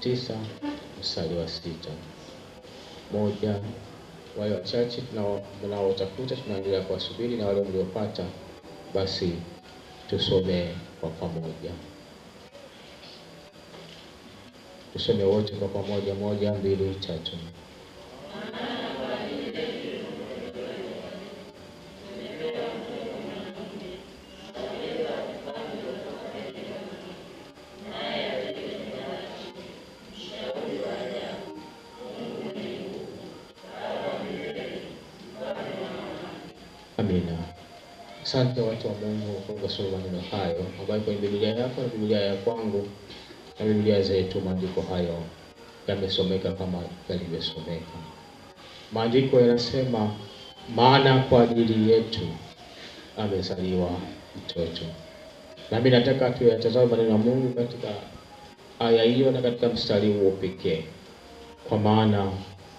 9 mstari wa 6. Moja, wale wachache tunaotafuta tunaendelea kuwasubiri, na wale mliopata basi tusome kwa pamoja. Tusome wote kwa pamoja. 1, 2, 3. Amina. Asante watu wa Mungu kwa kusoma maneno hayo ambayo kwenye Biblia yako na Biblia ya kwangu na Biblia zetu maandiko hayo yamesomeka kama yalivyosomeka. Maandiko yanasema, maana kwa ajili yetu amezaliwa mtoto. Na mimi nataka tuyatazame maneno ya Mungu katika aya hiyo na katika mstari huo pekee. Kwa maana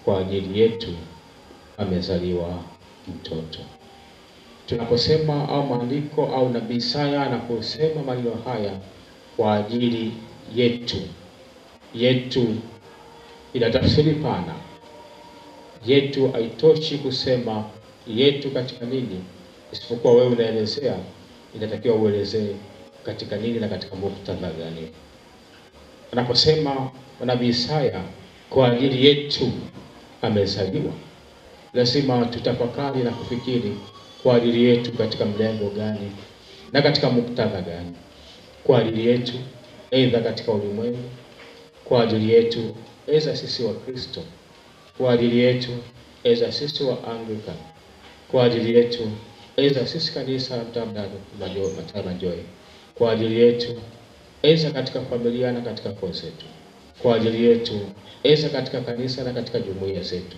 kwa ajili yetu amezaliwa mtoto. Tunaposema au maandiko au nabii Isaya anaposema maneno haya kwa ajili yetu, yetu ina tafsiri pana. Yetu haitoshi kusema yetu katika nini, isipokuwa wewe unaelezea, inatakiwa uelezee katika nini na katika muktadha gani. Anaposema nabii Isaya kwa ajili yetu amezaliwa, lazima tutafakari na kufikiri kwa ajili yetu katika mlengo gani na katika muktadha gani. Kwa ajili yetu aidha katika ulimwengu, kwa ajili yetu aidha sisi wa Kristo, kwa ajili yetu aidha sisi wa Anglican, kwa ajili yetu aidha sisi kanisa la Joy, kwa ajili yetu aidha katika familia na katika koo zetu, kwa ajili yetu aidha katika kanisa na katika jumuiya zetu,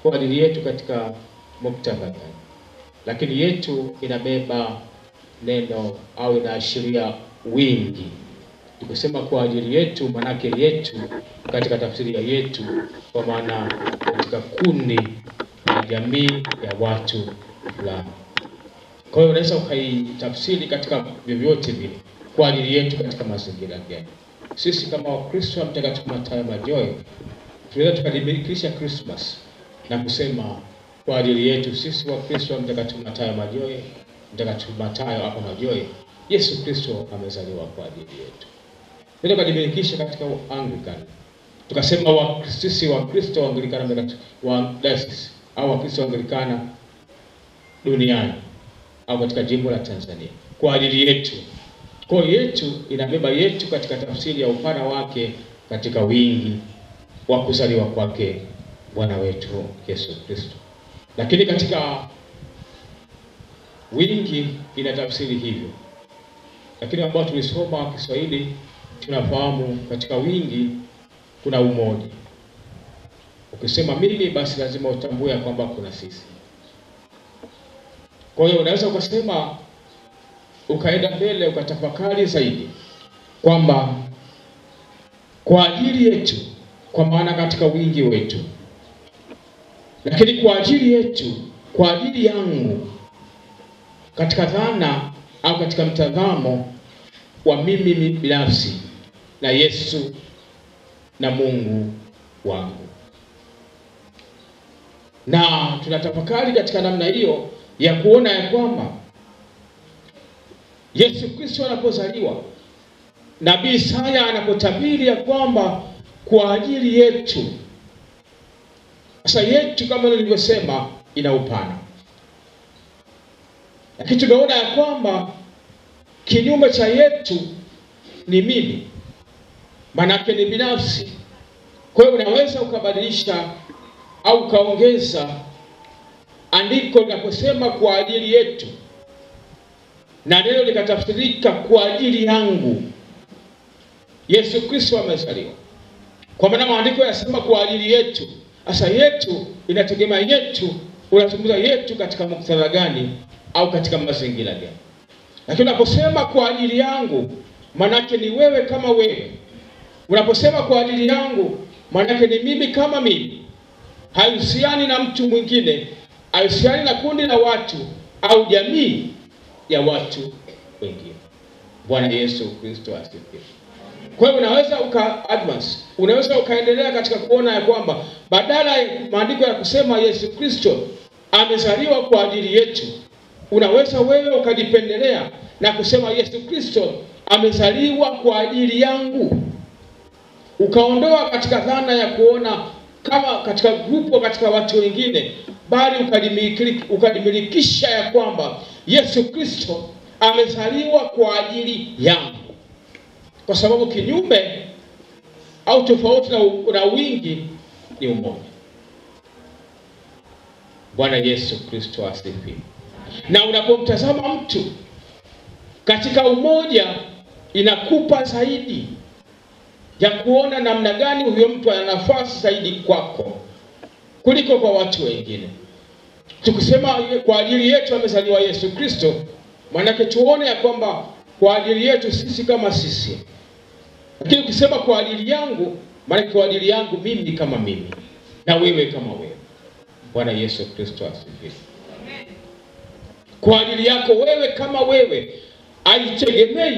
kwa ajili yetu katika muktadha gani. Lakini yetu inabeba neno au inaashiria wingi. Tukisema kwa ajili yetu, manake yetu katika tafsiri ya yetu kwa maana katika kundi la jamii ya watu fulani. Kwa hiyo unaweza ukaitafsiri katika vyovyote vile. Kwa ajili yetu katika mazingira gani? Sisi kama Wakristo wa Mtakatifu Mathayo Majoy tunaweza tukadhibitisha Christmas na kusema kwa ajili yetu sisi wa Kristo wa Mtakatifu Mathayo Majoy, Mtakatifu Mathayo hapa Majoy, Yesu Kristo amezaliwa kwa ajili yetu. Ndio kadhibitisha katika Anglican. Tukasema sisi wa Kristo wa Anglikana wa diocese au wa Kristo wa Anglikana duniani au katika jimbo la Tanzania kwa ajili yetu. Kwa yetu inabeba yetu katika tafsiri ya upana wake katika wingi wa kuzaliwa kwake Bwana wetu Yesu Kristo. Lakini katika wingi ina tafsiri hivyo. Lakini ambao tulisoma Kiswahili tunafahamu katika wingi kuna umoja. Ukisema mimi basi lazima utambue kwamba kuna sisi. Kwa hiyo unaweza ukasema ukaenda mbele ukatafakari zaidi kwamba kwa ajili yetu kwa maana katika wingi wetu. Lakini kwa ajili yetu, kwa ajili yangu katika dhana au katika mtazamo wa mimi binafsi na Yesu na Mungu wangu. Na tunatafakari katika namna hiyo ya kuona ya kwamba Yesu Kristo anapozaliwa, nabii Isaya anapotabiri ya kwamba kwa ajili yetu. Sasa yetu kama nilivyosema ina upana. Lakini tumeona ya kwamba kinyume cha yetu ni mimi. Manake ni binafsi. Kwa hiyo unaweza ukabadilisha au kaongeza andiko linaposema kwa ajili yetu, na neno likatafsirika kwa ajili yangu. Yesu Kristo amezaliwa. Kwa maana maandiko yanasema kwa ajili yetu. Asa yetu inategemea yetu, unazungumza yetu katika muktadha gani au katika mazingira gani. Lakini unaposema kwa ajili yangu, manake ni wewe kama wewe. Unaposema kwa ajili yangu, manake ni mimi kama mimi. Haihusiani na mtu mwingine, haihusiani na kundi la watu au jamii ya watu wengine. Bwana Yesu Kristo asifiwe. Kwa hiyo unaweza advance, unaweza ukaendelea katika kuona ya kwamba badala ya maandiko ya kusema Yesu Kristo amezaliwa kwa ajili yetu, unaweza wewe ukajipendelea na kusema Yesu Kristo amezaliwa kwa ajili yangu. Ukaondoa katika dhana ya kuona kama katika grupo katika watu wengine, bali ukadimilikisha ya kwamba Yesu Kristo amezaliwa kwa ajili yangu. Kwa sababu kinyume au tofauti na wingi ni umoja. Bwana Yesu Kristo asifiwe. Na unapomtazama mtu katika umoja, inakupa zaidi ya kuona namna gani huyo mtu ana nafasi zaidi kwako kuliko kwa watu wengine. Tukisema kwa ajili yetu amezaliwa Yesu Kristo, maana tuone ya kwamba kwa ajili yetu sisi kama sisi. Lakini ukisema kwa ajili yangu, maana kwa ajili yangu mimi kama mimi na wewe kama wewe. Bwana Yesu Kristo asifiwe. Kwa ajili yako wewe kama wewe, haitegemei,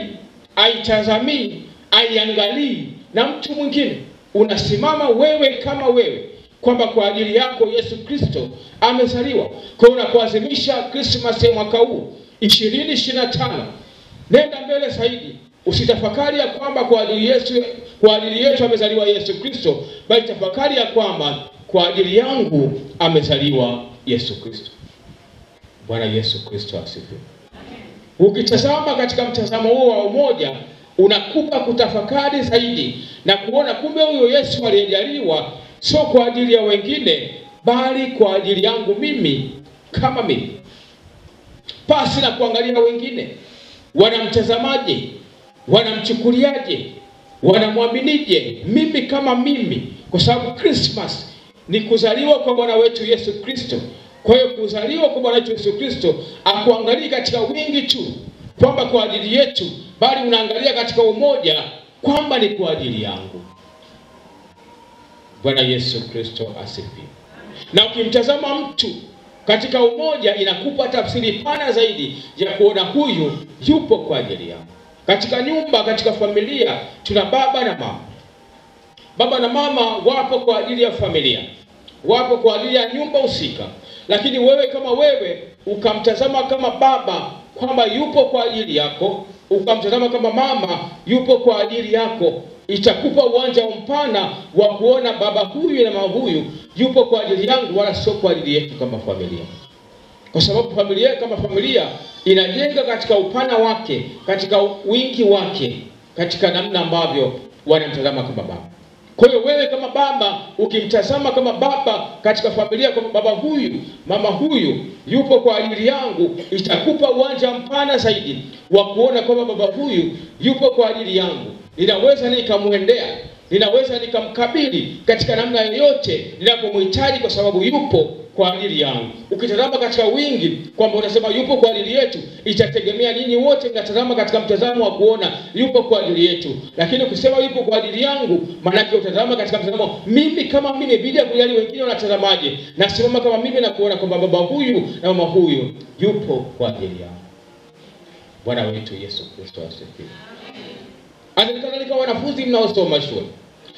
haitazamii, haiangalii na mtu mwingine. Unasimama wewe kama wewe kwamba kwa ajili yako Yesu Kristo amezaliwa. Kwa unapoadhimisha Christmas ya mwaka huu 2025, nenda mbele zaidi. Usitafakari ya kwamba kwa ajili yetu amezaliwa Yesu Kristo, bali tafakari ya kwamba kwa ajili yangu amezaliwa Yesu Kristo. Bwana Yesu Kristo asifiwe. Ukitazama katika mtazamo huo wa umoja, unakupa kutafakari zaidi na kuona kumbe huyo Yesu aliyejaliwa sio kwa ajili ya wengine, bali kwa ajili yangu mimi kama mimi. Pasi na kuangalia wengine wanamtazamaje, wanamchukuliaje, wanamwaminije, mimi kama mimi. Kwa sababu Christmas ni kuzaliwa kwa Bwana wetu Yesu Kristo. Kwa hiyo kuzaliwa kwa Bwana wetu Yesu Kristo akuangalia katika wingi tu kwamba kwa ajili yetu, bali unaangalia katika umoja kwamba ni kwa ajili yangu. Bwana Yesu Kristo asifiwe. Na ukimtazama mtu katika umoja, inakupa tafsiri pana zaidi ya kuona huyu yupo kwa ajili yangu. Katika nyumba, katika familia, tuna baba na mama. Baba na mama wapo kwa ajili ya familia, wapo kwa ajili ya nyumba husika. Lakini wewe kama wewe ukamtazama kama baba kwamba yupo kwa ajili yako, ukamtazama kama mama yupo kwa ajili yako, itakupa uwanja mpana wa kuona baba huyu na mama huyu yupo kwa ajili yangu, wala sio kwa ajili yetu kama familia. Kwa sababu familia kama familia inajenga katika upana wake, katika wingi wake, katika namna ambavyo wanamtazama kama baba. Kwa hiyo wewe kama baba ukimtazama kama baba katika familia, kama baba huyu, mama huyu yupo kwa ajili yangu, itakupa uwanja mpana zaidi wa kuona kwamba baba huyu yupo kwa ajili yangu. Ninaweza nikamwendea, ninaweza nikamkabili katika namna yoyote ninapomhitaji, kwa sababu yupo kwa ajili yangu. Ukitazama katika wingi kwamba unasema yupo kwa ajili yetu, itategemea nyinyi wote mnatazama katika mtazamo wa kuona yupo kwa ajili yetu. Lakini ukisema yupo kwa ajili yangu, maana yake utazama katika mtazamo mimi kama mimi, bila kujali wengine wanatazamaje. Na simama kama mimi na kuona kwamba baba huyu na mama huyu yupo kwa ajili yangu. Bwana wetu Yesu Kristo asifiwe. Kadhalika wanafunzi mnaosoma shule,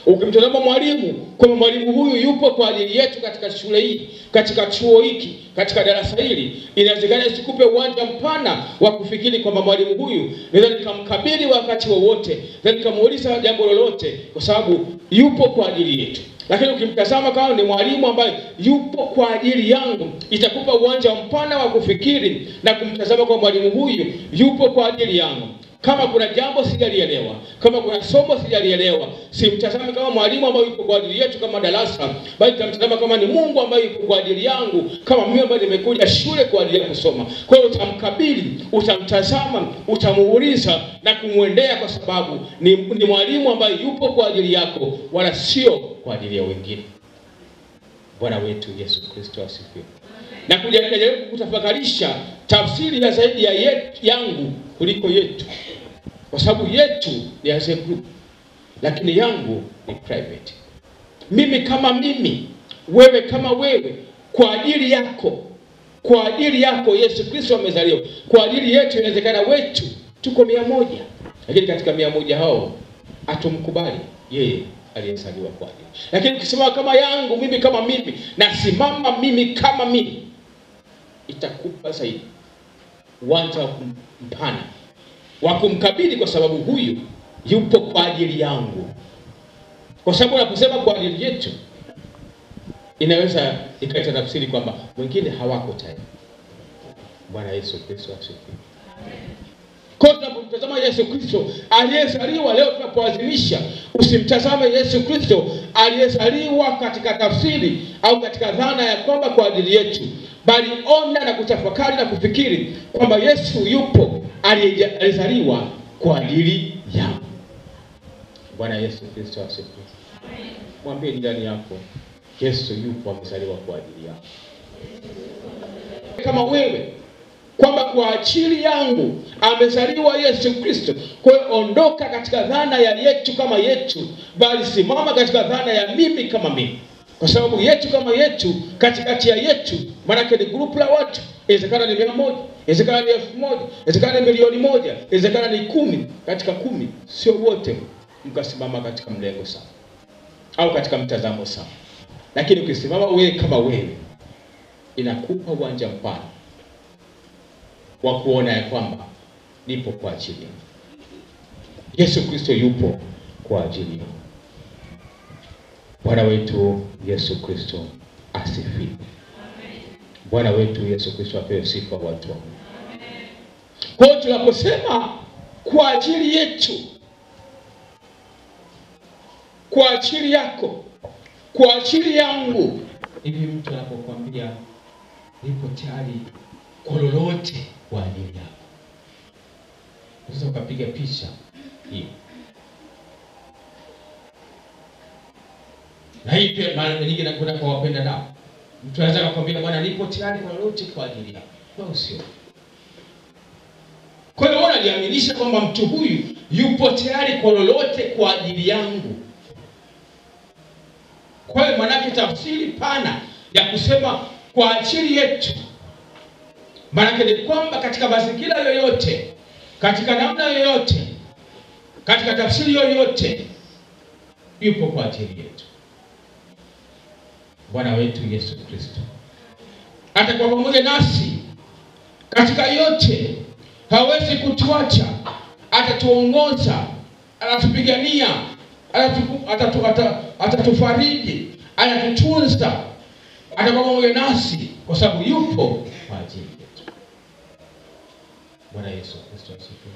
ukimtazama mwalimu kama mwalimu huyu yupo kwa ajili yetu katika shule hii, katika chuo hiki, katika darasa hili, inawezekana isikupe uwanja mpana wa kufikiri kwamba mwalimu huyu naweza nikamkabili wakati wowote, na nikamuuliza jambo lolote, kwa sababu yupo kwa ajili yetu. Lakini ukimtazama kama ni mwalimu ambaye yupo kwa ajili yangu, itakupa uwanja mpana wa kufikiri na kumtazama kwa mwalimu huyu yupo kwa ajili yangu. Kama kuna jambo sijalielewa, kama kuna somo sijalielewa, simtazami kama mwalimu ambaye yupo kwa ajili yetu kama darasa, bali nitamtazama kama ni Mungu ambaye yupo kwa ajili yangu, kama mimi ambaye nimekuja shule kwa ajili ya kusoma. Kwa hiyo utamkabili, utamtazama, utamuuliza na kumwendea, kwa sababu ni mwalimu ambaye yupo kwa ajili yako, wala sio kwa ajili ya wengine. Bwana wetu Yesu Kristo asifiwe. Na kujaribu kutafakarisha tafsiri ya zaidi ya yangu kuliko yetu, kwa sababu yetu ni as a group, lakini yangu ni private. Mimi kama mimi, wewe kama wewe, kwa ajili yako, kwa ajili yako Yesu Kristo amezaliwa. Kwa ajili yetu inawezekana wetu tuko 100, lakini katika 100 hao atumkubali yeye aliyezaliwa kwa ajili. Lakini ukisema kama yangu mimi, kama mimi, nasimama mimi kama mimi, itakupa zaidi uwanja wa kumpana, wa kumkabidhi, kwa sababu huyu yupo kwa ajili yangu. Kwa sababu unaposema kwa ajili yetu, inaweza ikaita tafsiri kwamba wengine hawako tayari. Bwana Yesu Kristo asifiwe. Kwa tunapomtazama Yesu Kristo aliyezaliwa leo tunapoadhimisha, usimtazame Yesu Kristo aliyezaliwa katika tafsiri au katika dhana ya kwamba kwa ajili yetu, bali ona na kutafakari na kufikiri kwamba Yesu yupo aliyezaliwa kwa ajili yako. Bwana Yesu Kristo asifiwe. Mwambie ndani yako, Yesu yupo amezaliwa kwa ajili yako. Kama wewe kwamba kwa ajili yangu amezaliwa Yesu Kristo, kwa hiyo ondoka katika dhana ya yetu kama yetu, bali simama katika dhana ya mimi kama mimi. Kwa sababu yetu kama yetu, katikati ya yetu, maana ni grupu la watu. Inawezekana ni 100, inawezekana ni 1000, inawezekana ni milioni 1, inawezekana ni 10. Katika 10 sio wote mkasimama katika mlengo sawa au katika mtazamo sawa. Lakini ukisimama wewe kama wewe, inakupa uwanja mpana wa kuona ya kwamba nipo kwa ajili yako. Yesu Kristo yupo kwa ajili yako. Bwana wetu Yesu Kristo asifiwe. Bwana wetu Yesu Kristo apewe sifa watu wangu. Kwa hiyo tunaposema kwa ajili yetu, kwa ajili yako, kwa ajili yangu, hivi mtu anapokuambia nipo tayari kwa lolote kwa ajili yako, unaweza ukapiga picha hiyo. Na hii pia mara nyingi nakwenda kwa wapenda nao. Mtu anaweza kukwambia bwana nipo tayari kwa lolote kwa ajili yako. Kwa sio. Kwa hiyo unaliaminisha kwamba mtu huyu yupo tayari kwa lolote kwa ajili yangu. Kwa hiyo manake tafsiri pana ya kusema kwa ajili yetu, manake ni kwamba katika mazingira yoyote, katika namna yoyote, katika tafsiri yoyote, yupo kwa ajili yetu. Bwana wetu Yesu Kristo atakuwa pamoja nasi katika yote, hawezi kutuacha, atatuongoza, atatupigania, atatufariji, atatutunza, atakuwa pamoja nasi kwa sababu yupo kwa ajili yetu. Bwana Yesu Kristo asifiwe.